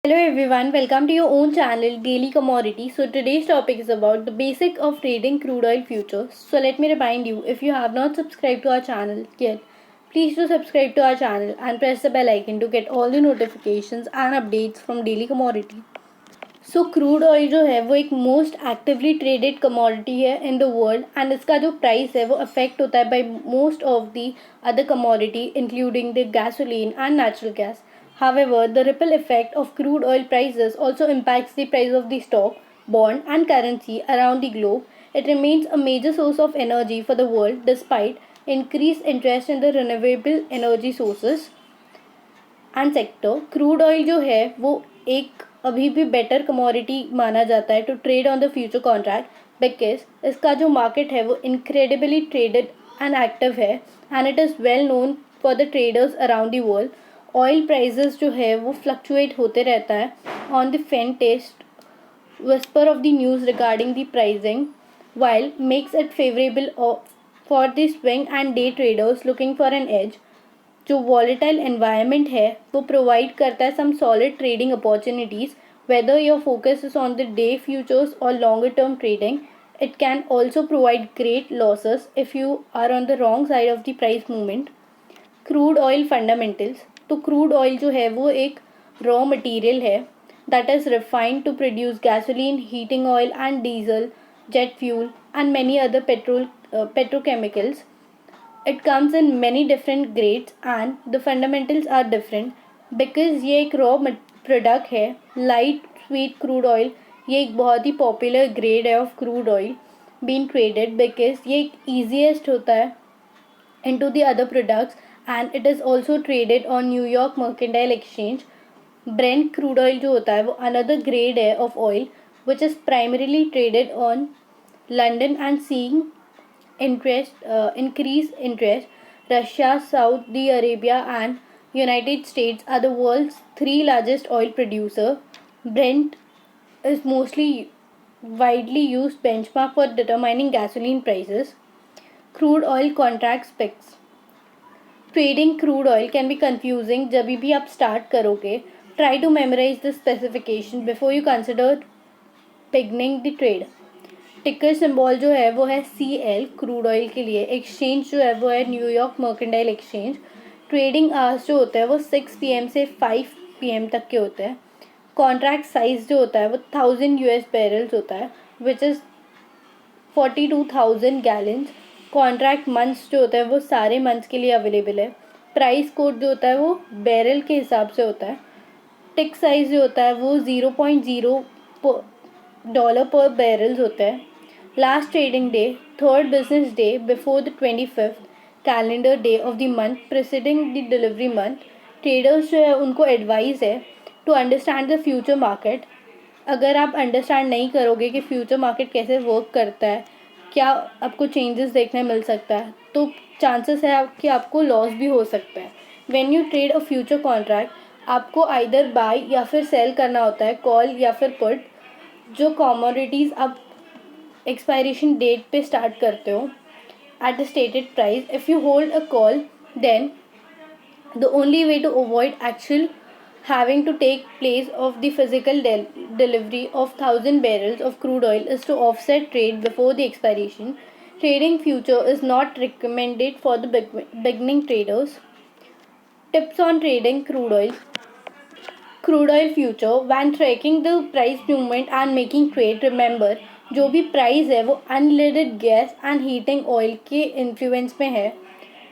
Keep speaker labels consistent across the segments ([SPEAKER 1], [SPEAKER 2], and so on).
[SPEAKER 1] Hello everyone, welcome to your own channel Daily Commodity. So today's topic is about the basic of trading crude oil futures. So let me remind you, if you have not subscribed to our channel yet, please do subscribe to our channel and press the bell icon to get all the notifications and updates from Daily Commodity. So crude oil जो है वो एक most actively traded commodity है in the world and इसका जो price है वो affect होता है by most of the other commodity including the gasoline and natural gas. However, the ripple effect of crude oil prices also impacts the price of the stock, bond, and currency around the globe. It remains a major source of energy for the world despite increased interest in the renewable energy sources and sector. Crude oil जो है वो एक अभी भी better commodity माना जाता है to trade on the future contract because इसका जो मार्केट है वो इनक्रेडिबली ट्रेडेड एंड एक्टिव है and it is well known for the traders around the world. Oil prices जो है वो फ्लक्चुएट होते रहता है on the faintest whisper of the news regarding the pricing, while makes it favorable for the swing and day traders looking for an edge. जो volatile environment है वो provide करता है some solid trading opportunities whether your focus is on the day futures और longer term trading. It can also provide great losses if you are on the wrong side of the price movement. Crude oil fundamentals. तो crude oil जो है वो एक raw material है that is refined to produce gasoline, heating oil and diesel, jet fuel and many other petrochemicals. It comes in many different grades and the fundamentals are different because ये एक raw product है. Light sweet crude oil ये एक बहुत ही popular grade है of crude oil been traded because ये एक ईजीएस्ट होता है into the other products and it is also traded on New York Mercantile Exchange. Brent crude oil जो होता है वो another grade है of oil which is primarily traded on London and seeing increased interest. Russia, Saudi Arabia, and United States are the world's three largest oil producers. Brent is mostly widely used benchmark for determining gasoline prices. Crude oil contract specs. Trading crude oil can be confusing जब भी आप start करोगे. Try to memorize the specification before you consider beginning the trade. टिकर symbol जो है वो है CL crude oil के लिए. एक्सचेंज जो है वो है New York mercantile exchange. Trading hours जो होता है वो 6 PM से 5 PM तक के होते हैं. कॉन्ट्रैक्ट साइज जो होता है वो 1000 US बैरल्स होता है which is 42,000 gallons. Contract months जो होता है वो सारे मंथ्स के लिए अवेलेबल है. प्राइस कोड जो होता है वो बैरल के हिसाब से होता है. टिक साइज जो होता है वो $0.0 पर बैरल्स होता है. Last trading day, third business day before the 25th calendar day of the month preceding the delivery month. Traders जो है उनको एडवाइस है to understand the future market. अगर आप अंडरस्टैंड नहीं करोगे कि फ्यूचर मार्केट कैसे वर्क करता है, क्या आपको चेंजेस देखने मिल सकता है, तो चांसेस है कि आपको लॉस भी हो सकता है. When you trade a future contract आपको आइदर बाय या फिर सेल करना होता है, कॉल या फिर पुट. जो कमोडिटीज़ आप एक्सपायरेशन डेट पे स्टार्ट करते हो at the stated price. If you hold a call, then the only way to avoid actual having to take place of the physical delivery of 1000 barrels of crude oil is to offset trade before the expiration. Trading future is not recommended for the beginning traders. Tips on trading crude oil. Crude oil future. When tracking the price movement and making trade, remember जो भी price है वो unleaded gas and heating oil के influence में है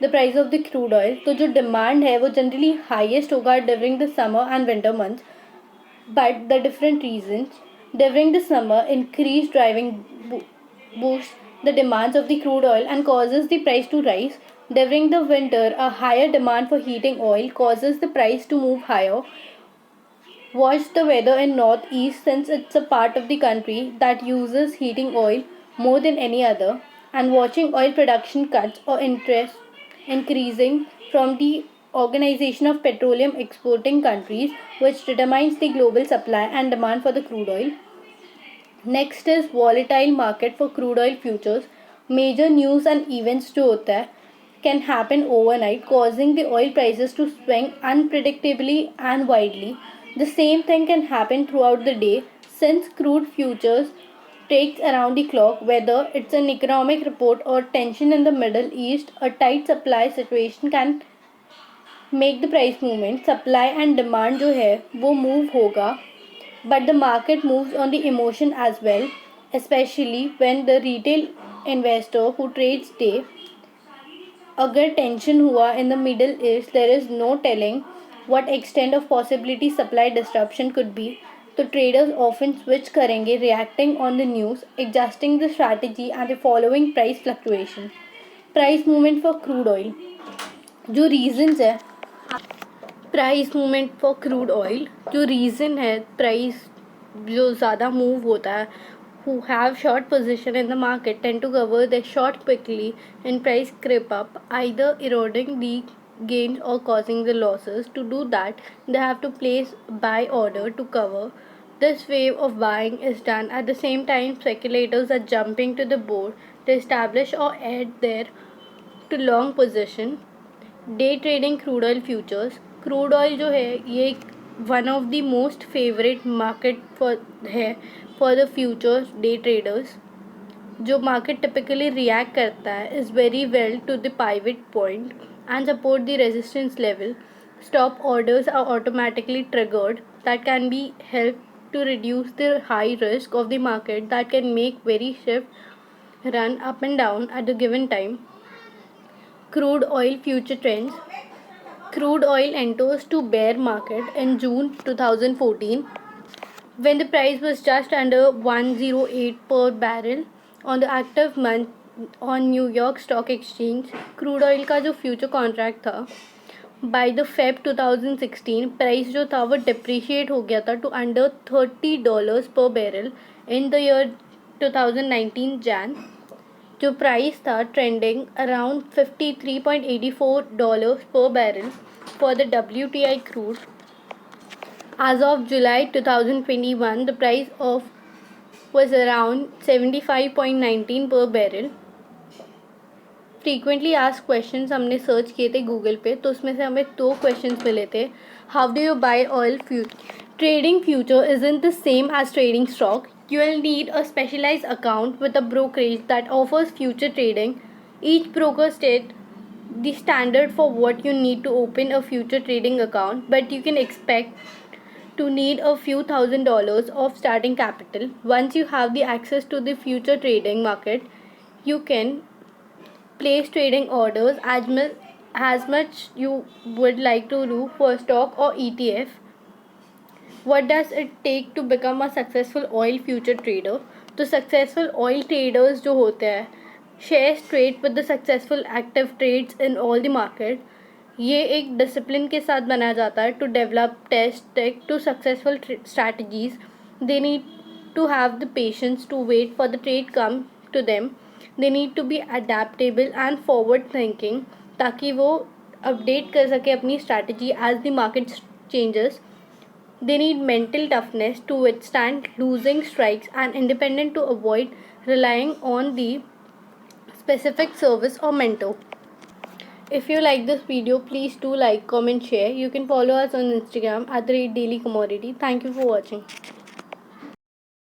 [SPEAKER 1] the price of the crude oil. तो जो demand है वो जनरली हाईएस्ट होगा during the summer and winter months but the different reasons. During the summer increase driving boosts the demands of the crude oil and causes the price to rise. During the winter, a higher demand for heating oil causes the price to move higher. Watch the weather in Northeast since it's a part of the country that uses heating oil more than any other, and watching oil production cuts or interest increasing from the Organization of Petroleum Exporting Countries, which determines the global supply and demand for the crude oil. Next is volatile market for crude oil futures. Major news and events जो होता है can happen overnight, causing the oil prices to swing unpredictably and widely. The same thing can happen throughout the day since crude futures trades around the clock, whether it's an economic report or tension in the Middle East. A tight supply situation can make the price movement. Supply and demand जो है वो move होगा, but the market moves on the emotion as well, especially when the retail investor who trades day. अगर tension हुआ in the Middle East, there is no telling what extent of possibility supply disruption could be. तो traders often switch करेंगे, reacting on the news, adjusting the strategy and the following price fluctuation. Price movement for crude oil. जो reasons है price movement for crude oil, जो reason है price जो ज़्यादा move होता है, who have short position in the market tend to cover their short quickly and price creep up, either eroding the gains or causing the losses. To do that, they have to place buy order to cover. This wave of buying is done at the same time speculators are jumping to the board to establish or add their to long position. Day trading crude oil futures. Crude oil जो है ये one of the most favourite market for the futures day traders. जो market typically react करता है is very well to the pivot point and support the resistance level. Stop orders are automatically triggered that can be help to reduce the high risk of the market that can make very shift run up and down at the given time. Crude oil future trends. Crude oil enters to bear market in June 2014 when the price was just under 108 per barrel on the active month on New York Stock Exchange. Crude oil का जो future contract था by the Feb 2016 price जो था वो depreciate हो गया था to under $30 per barrel in the year 2019 Jan. जो प्राइस था trending around $53.84 per barrel for the WTI crude. As of July 2021, the price of was around 75.19 per barrel. Frequently ask questions हमने search किए थे Google पे, तो उसमें से हमें 2 क्वेश्चंस मिले थे. How do you buy oil future? Trading future isn't the same as trading stock. You will need a specialized account with a brokerage that offers future trading. Each broker states the standard for what you need to open a future trading account, but you can expect to need a few $1,000s of starting capital. Once you have the access to the future trading market, you can place trading orders as much you would like to do for stock or ETF. What does it take to become a successful oil future trader? तो successful oil traders जो होते हैं shares trade with the successful active trades in all the market. ये एक discipline के साथ बनाया जाता है to develop test tech to successful strategies. They need to have the patience to wait for the trade come to them. They need to be adaptable and forward thinking ताकि वो update कर सके अपनी strategy as the market changes. They need mental toughness to withstand losing strikes and independent to avoid relying on the specific service or mentor. If you like this video, please do like, comment, share. You can follow us on Instagram at @dailycommodity. Thank you for watching.